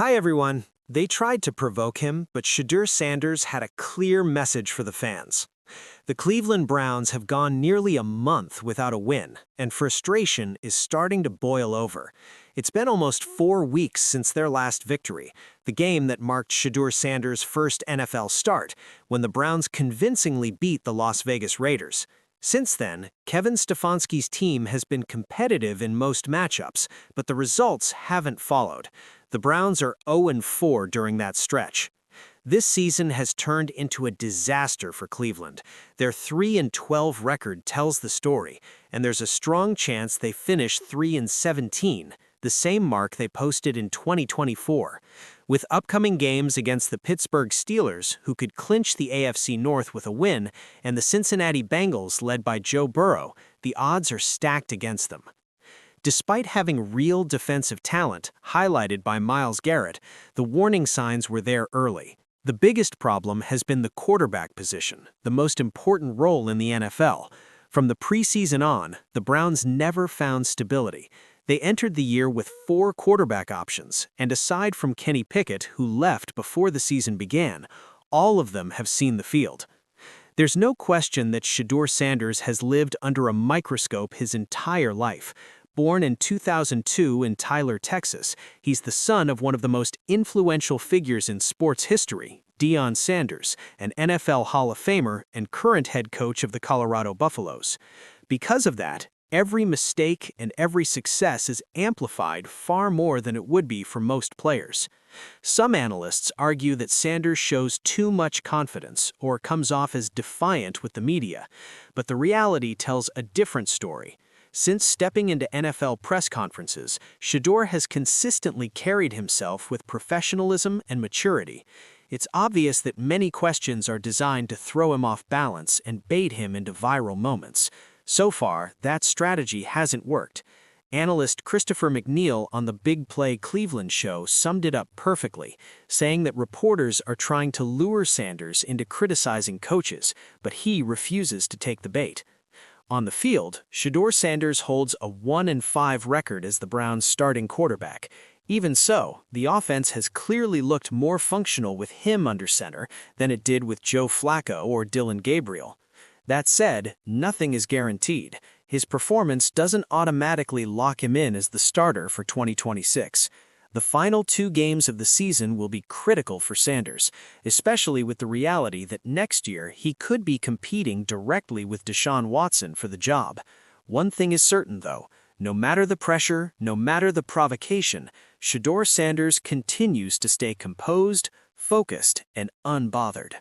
Hi everyone. They tried to provoke him, but Shedeur Sanders had a clear message for the fans. The Cleveland Browns have gone nearly a month without a win, and frustration is starting to boil over. It's been almost 4 weeks since their last victory, the game that marked Shedeur Sanders' first NFL start, when the Browns convincingly beat the Las Vegas Raiders. Since then, Kevin Stefanski's team has been competitive in most matchups, but the results haven't followed. The Browns are 0-4 during that stretch. This season has turned into a disaster for Cleveland. Their 3-12 record tells the story, and there's a strong chance they finish 3-17, the same mark they posted in 2024. With upcoming games against the Pittsburgh Steelers, who could clinch the AFC North with a win, and the Cincinnati Bengals led by Joe Burrow, the odds are stacked against them. Despite having real defensive talent, highlighted by Myles Garrett, the warning signs were there early. The biggest problem has been the quarterback position, the most important role in the NFL. From the preseason on, the Browns never found stability. They entered the year with 4 quarterback options, and aside from Kenny Pickett, who left before the season began, all of them have seen the field. There's no question that Shedeur Sanders has lived under a microscope his entire life. Born in 2002 in Tyler, Texas, he's the son of one of the most influential figures in sports history, Deion Sanders, an NFL Hall of Famer and current head coach of the Colorado Buffaloes. Because of that, every mistake and every success is amplified far more than it would be for most players. Some analysts argue that Sanders shows too much confidence or comes off as defiant with the media, but the reality tells a different story. Since stepping into NFL press conferences, Shedeur has consistently carried himself with professionalism and maturity. It's obvious that many questions are designed to throw him off balance and bait him into viral moments. So far, that strategy hasn't worked. Analyst Christopher McNeil on the Big Play Cleveland show summed it up perfectly, saying that reporters are trying to lure Sanders into criticizing coaches, but he refuses to take the bait. On the field, Shedeur Sanders holds a 1-5 record as the Browns' starting quarterback. Even so, the offense has clearly looked more functional with him under center than it did with Joe Flacco or Dillon Gabriel. That said, nothing is guaranteed. His performance doesn't automatically lock him in as the starter for 2026. The final 2 games of the season will be critical for Sanders, especially with the reality that next year he could be competing directly with Deshaun Watson for the job. One thing is certain, though. No matter the pressure, no matter the provocation, Shedeur Sanders continues to stay composed, focused, and unbothered.